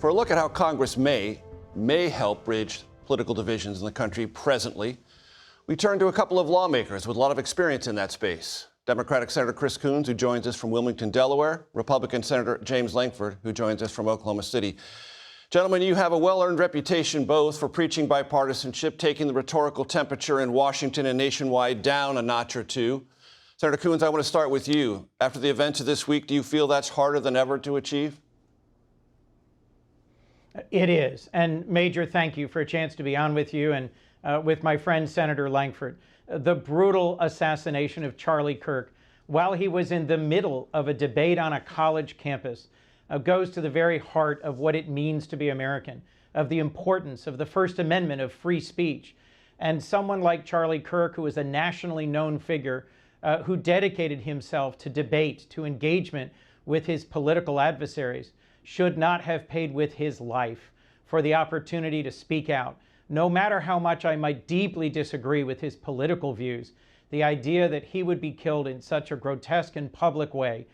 For a look at how Congress may help bridge political divisions in the country presently, we turn to a couple of lawmakers with a lot of experience in that space. Democratic Senator Chris Coons, who joins us from Wilmington, Delaware, Republican Senator James Lankford, who joins us from Oklahoma City. Gentlemen, you have a well-earned reputation both for preaching bipartisanship, taking the rhetorical temperature in Washington and nationwide down a notch or two. Senator Coons, I want to start with you. After the events of this week, do you feel that's harder than ever to achieve? It is. And Major, thank you for a chance to be on with you and with my friend Senator Lankford. The brutal assassination of Charlie Kirk while he was in the middle of a debate on a college campus goes to the very heart of what it means to be American, of the importance of the First Amendment, of free speech. And someone like Charlie Kirk, who is a nationally known figure, who dedicated himself to debate, to engagement with his political adversaries, should not have paid with his life for the opportunity to speak out. No matter how much I might deeply disagree with his political views, the idea that he would be killed in such a grotesque and public way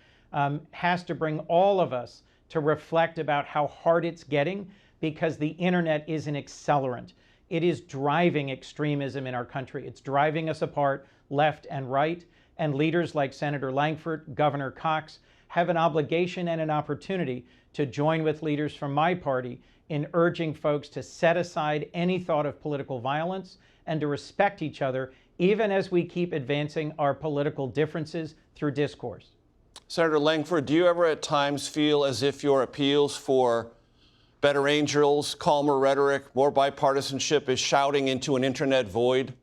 has to bring all of us to reflect about how hard it's getting, because the internet is an accelerant. It is driving extremism in our country. It's driving us apart, left and right, and leaders like Senator Lankford, Governor Cox, have an obligation and an opportunity to join with leaders from my party in urging folks to set aside any thought of political violence and to respect each other, even as we keep advancing our political differences through discourse. Senator Lankford, do you ever at times feel as if your appeals for better angels, calmer rhetoric, more bipartisanship is shouting into an internet void?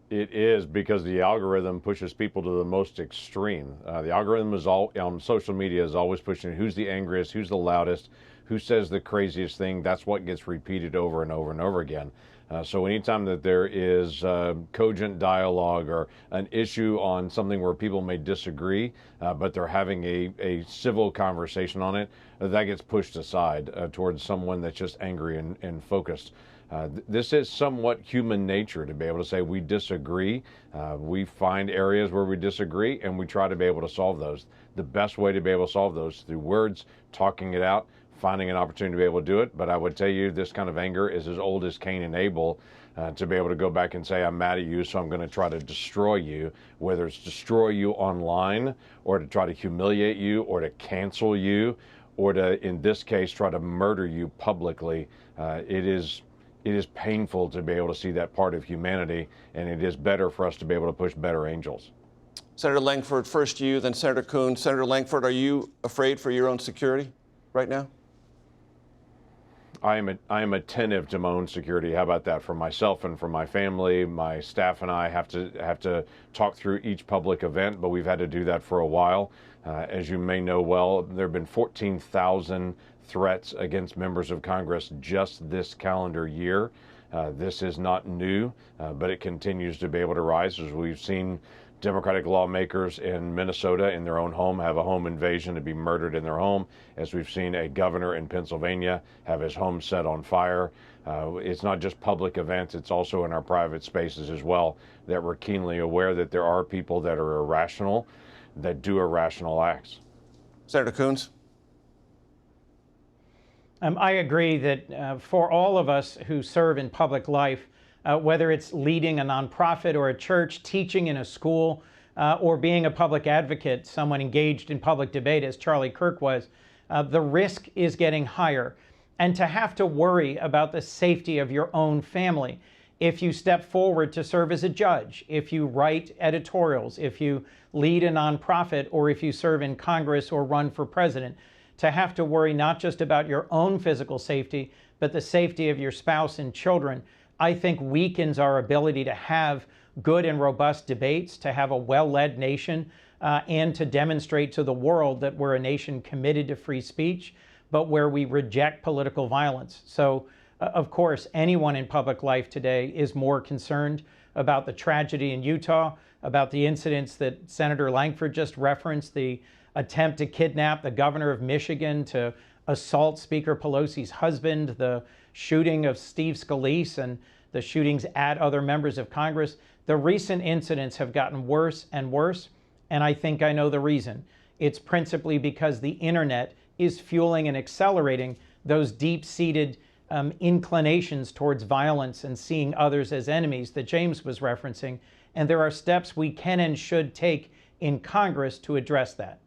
It is, because the algorithm pushes people to the most extreme. The algorithm is on social media is always pushing who's the angriest, who's the loudest, who says the craziest thing. That's what gets repeated over and over and over again. So anytime that there is cogent dialogue or an issue on something where people may disagree, but they're having a civil conversation on it, that gets pushed aside towards someone that's just angry and focused. This is somewhat human nature to be able to say we disagree. We find areas where we disagree and we try to be able to solve those. The best way to be able to solve those is through words, talking it out, finding an opportunity to be able to do it. But I would tell you this kind of anger is as old as Cain and Abel, to be able to go back and say, I'm mad at you, so I'm going to try to destroy you, whether it's destroy you online or to try to humiliate you or to cancel you or to, in this case, try to murder you publicly. It is painful to be able to see that part of humanity, and it is better for us to be able to push better angels. Senator Lankford, first you, then Senator Coons. Senator Lankford, are you afraid for your own security right now? I am attentive to my own security. How about that? For myself and for my family, my staff and I have to talk through each public event, but we've had to do that for a while. As you may know well, there have been 14,000 threats against members of Congress just this calendar year. This is not new, but it continues to be able to rise, as we've seen Democratic lawmakers in Minnesota in their own home have a home invasion to be murdered in their home, as we've seen a governor in Pennsylvania have his home set on fire. It's not just public events, it's also in our private spaces as well, that we're keenly aware that there are people that are irrational, that do irrational acts. Senator Coons? I agree that for all of us who serve in public life, whether it's leading a nonprofit or a church, teaching in a school, or being a public advocate, someone engaged in public debate as Charlie Kirk was, the risk is getting higher. And to have to worry about the safety of your own family if you step forward to serve as a judge, if you write editorials, if you lead a nonprofit, or if you serve in Congress or run for president, to have to worry not just about your own physical safety, but the safety of your spouse and children, I think weakens our ability to have good and robust debates, to have a well-led nation, and to demonstrate to the world that we're a nation committed to free speech, but where we reject political violence. So, of course, anyone in public life today is more concerned about the tragedy in Utah, about the incidents that Senator Lankford just referenced, the attempt to kidnap the governor of Michigan, to assault Speaker Pelosi's husband, the shooting of Steve Scalise, and the shootings at other members of Congress. The recent incidents have gotten worse and worse, and I think I know the reason. It's principally because the internet is fueling and accelerating those deep-seated inclinations towards violence and seeing others as enemies that James was referencing. And there are steps we can and should take in Congress to address that.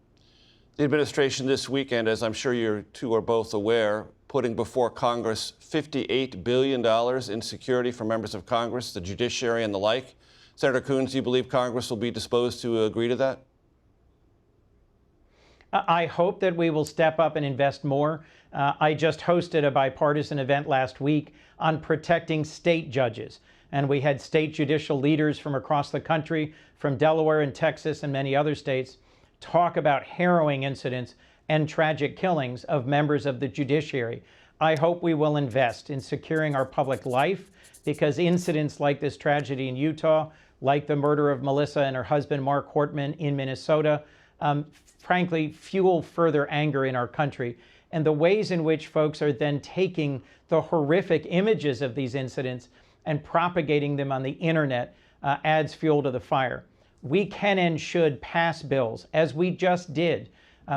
The administration this weekend, as I'm sure you two are both aware, putting before Congress $58 billion in security for members of Congress, the judiciary and the like. Senator Coons, do you believe Congress will be disposed to agree to that? I hope that we will step up and invest more. I just hosted a bipartisan event last week on protecting state judges. And we had state judicial leaders from across the country, from Delaware and Texas and many other states, talk about harrowing incidents and tragic killings of members of the judiciary. I hope we will invest in securing our public life, because incidents like this tragedy in Utah, like the murder of Melissa and her husband Mark Hortman in Minnesota, frankly, fuel further anger in our country. And the ways in which folks are then taking the horrific images of these incidents and propagating them on the internet adds fuel to the fire. We can and should pass bills, as we just did.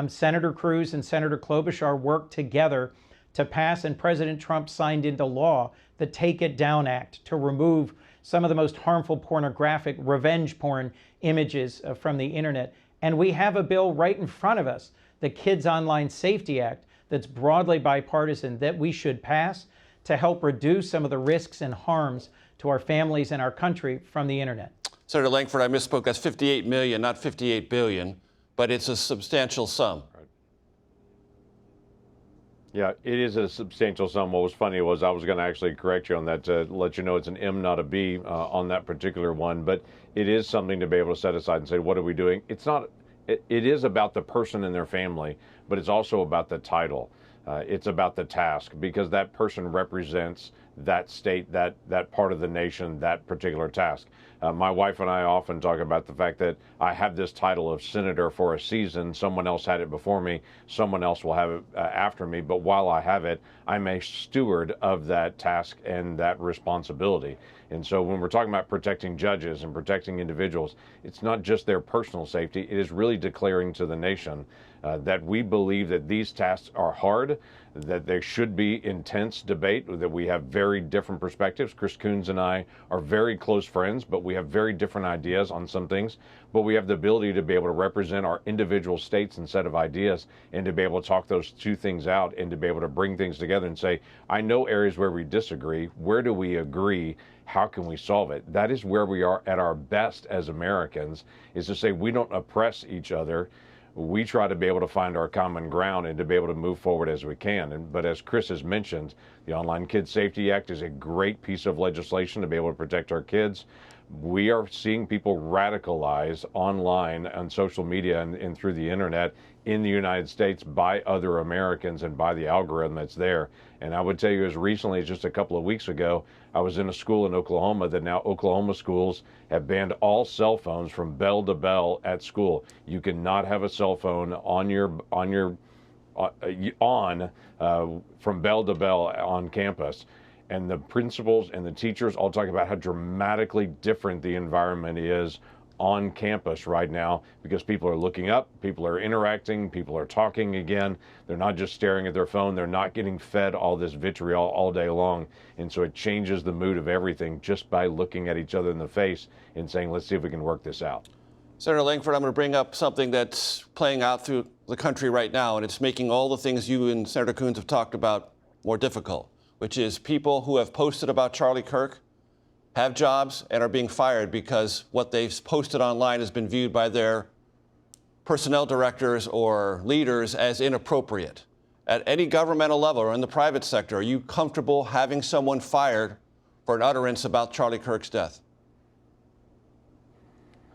Senator Cruz and Senator Klobuchar worked together to pass, and President Trump signed into law, the Take It Down Act to remove some of the most harmful pornographic revenge porn images from the internet. And we have a bill right in front of us, the Kids Online Safety Act, that's broadly bipartisan, that we should pass to help reduce some of the risks and harms to our families and our country from the internet. Senator Lankford, I misspoke. That's $58 million, not $58 billion, but it's a substantial sum. Right. Yeah, it is a substantial sum. What was funny was I was going to actually correct you on that to let you know it's an M, not a B on that particular one, but it is something to be able to set aside and say, what are we doing? It's not. It is about the person and their family, but it's also about the title. It's about the task, because that person represents that state, that part of the nation, that particular task. My wife and I often talk about the fact that I have this title of senator for a season. Someone else had it before me. Someone else will have it after me. But while I have it, I'm a steward of that task and that responsibility. And so when we're talking about protecting judges and protecting individuals, it's not just their personal safety. It is really declaring to the nation that we believe that these tasks are hard, that there should be intense debate, that we have very different perspectives. Chris Coons and I are very close friends, but we have very different ideas on some things. But we have the ability to be able to represent our individual states and set of ideas, and to be able to talk those two things out, and to be able to bring things together and say, I know areas where we disagree. Where do we agree? How can we solve it? That is where we are at our best as Americans, is to say we don't oppress each other. We try to be able to find our common ground and to be able to move forward as we can. But as Chris has mentioned, the Online Kids Safety Act is a great piece of legislation to be able to protect our kids. We are seeing people radicalize online on social media and through the internet in the United States by other Americans and by the algorithm that's there. And I would tell you, as recently as just a couple of weeks ago, I was in a school in Oklahoma that now Oklahoma schools have banned all cell phones from bell to bell at school. You cannot have a cell phone from bell to bell on campus. And the principals and the teachers all talk about how dramatically different the environment is on campus right now, because people are looking up, people are interacting, people are talking again. They're not just staring at their phone. They're not getting fed all this vitriol all day long. And so it changes the mood of everything just by looking at each other in the face and saying, let's see if we can work this out. Senator Lankford, I'm going to bring up something that's playing out through the country right now, and it's making all the things you and Senator Coons have talked about more difficult, which is people who have posted about Charlie Kirk have jobs and are being fired because what they've posted online has been viewed by their personnel directors or leaders as inappropriate. At any governmental level or in the private sector, are you comfortable having someone fired for an utterance about Charlie Kirk's death?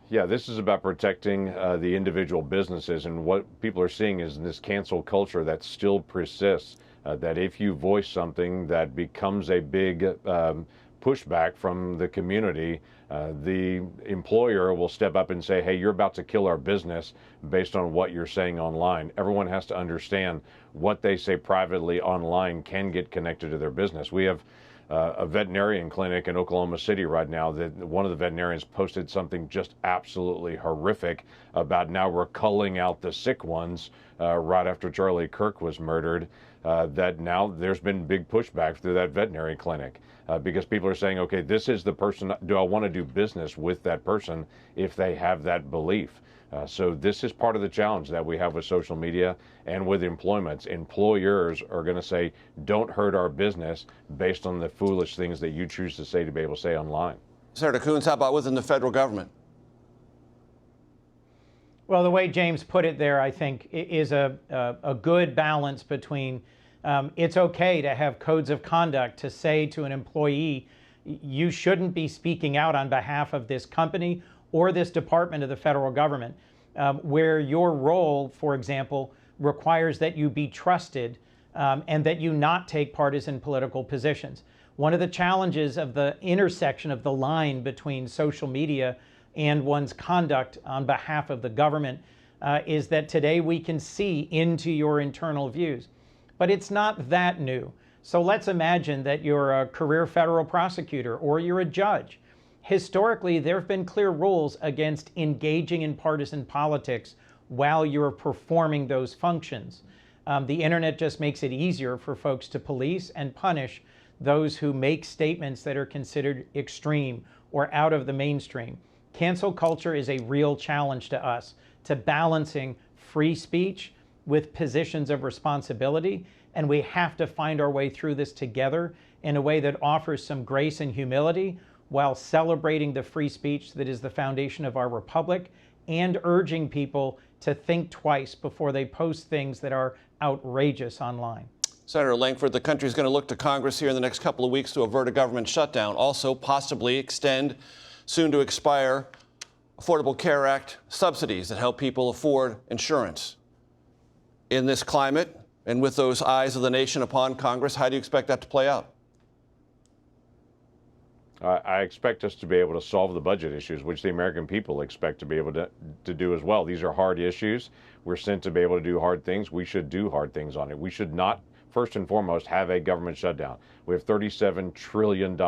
Yeah, this is about protecting the individual businesses, and what people are seeing is this cancel culture that still persists, that if you voice something that becomes a big pushback from the community, the employer will step up and say, hey, you're about to kill our business based on what you're saying online. Everyone has to understand what they say privately online can get connected to their business. We have a veterinarian clinic in Oklahoma City right now that one of the veterinarians posted something just absolutely horrific about now we're culling out the sick ones right after Charlie Kirk was murdered, that now there's been big pushback through that veterinary clinic because people are saying, okay, this is the person, do I want to do business with that person if they have that belief? So this is part of the challenge that we have with social media and with employments. Employers are going to say, don't hurt our business based on the foolish things that you choose to say to be able to say online. Senator Coons, how about within the federal government? Well, the way James put it there, I think, is a good balance between it's okay to have codes of conduct to say to an employee, you shouldn't be speaking out on behalf of this company or this department of the federal government, where your role, for example, requires that you be trusted and that you not take partisan political positions. One of the challenges of the intersection of the line between social media and one's conduct on behalf of the government is that today we can see into your internal views. But it's not that new. So let's imagine that you're a career federal prosecutor or you're a judge. Historically, there have been clear rules against engaging in partisan politics while you're performing those functions. The internet just makes it easier for folks to police and punish those who make statements that are considered extreme or out of the mainstream. Cancel culture is a real challenge to us, to balancing free speech with positions of responsibility, and we have to find our way through this together in a way that offers some grace and humility while celebrating the free speech that is the foundation of our republic and urging people to think twice before they post things that are outrageous online. Senator Lankford, the country is going to look to Congress here in the next couple of weeks to avert a government shutdown, also possibly extend soon to expire Affordable Care Act subsidies that help people afford insurance. In this climate and with those eyes of the nation upon Congress, how do you expect that to play out? I expect us to be able to solve the budget issues, which the American people expect to be able to do as well. These are hard issues. We're sent to be able to do hard things. We should do hard things on it. We should not, first and foremost, have a government shutdown. We have $37 trillion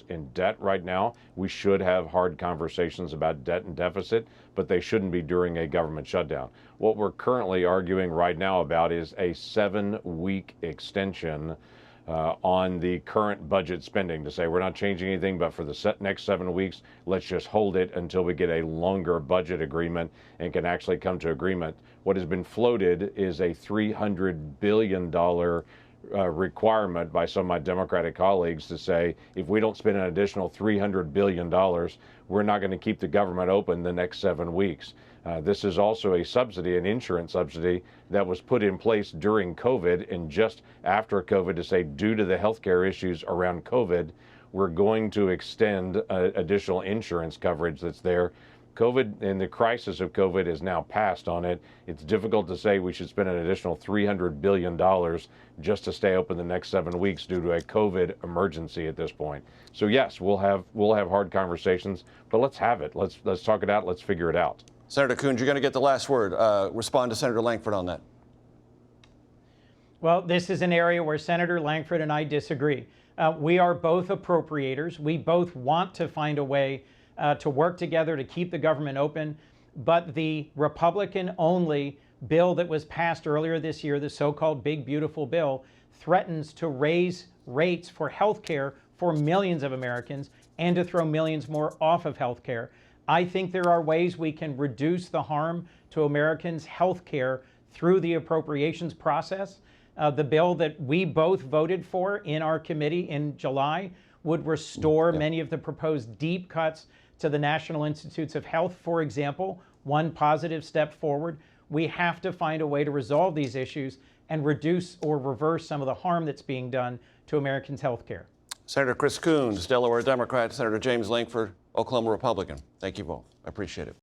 in debt right now. We should have hard conversations about debt and deficit, but they shouldn't be during a government shutdown. What we're currently arguing right now about is a 7-week extension on the current budget spending, to say we're not changing anything, but for the next 7 weeks, let's just hold it until we get a longer budget agreement and can actually come to agreement. What has been floated is a $300 billion requirement by some of my Democratic colleagues to say, if we don't spend an additional $300 billion, we're not going to keep the government open the next 7 weeks. This is also a subsidy, an insurance subsidy that was put in place during COVID and just after COVID to say, due to the healthcare issues around COVID, we're going to extend additional insurance coverage that's there. COVID and the crisis of COVID is now passed on it. It's difficult to say we should spend an additional $300 billion just to stay open the next 7 weeks due to a COVID emergency at this point. So yes, we'll have hard conversations, but let's have it. Let's talk it out. Let's figure it out. Senator Coons, you're going to get the last word. Respond to Senator Lankford on that. Well, this is an area where Senator Lankford and I disagree. We are both appropriators. We both want to find a way to work together to keep the government open. But the Republican-only bill that was passed earlier this year, the so-called Big Beautiful Bill, threatens to raise rates for health care for millions of Americans and to throw millions more off of health care. I think there are ways we can reduce the harm to Americans' health care through the appropriations process. The bill that we both voted for in our committee in July would restore many of the proposed deep cuts to the National Institutes of Health, for example, one positive step forward. We have to find a way to resolve these issues and reduce or reverse some of the harm that's being done to Americans' health care. Senator Chris Coons, Delaware Democrat, Senator James Lankford, Oklahoma Republican. Thank you both. I appreciate it.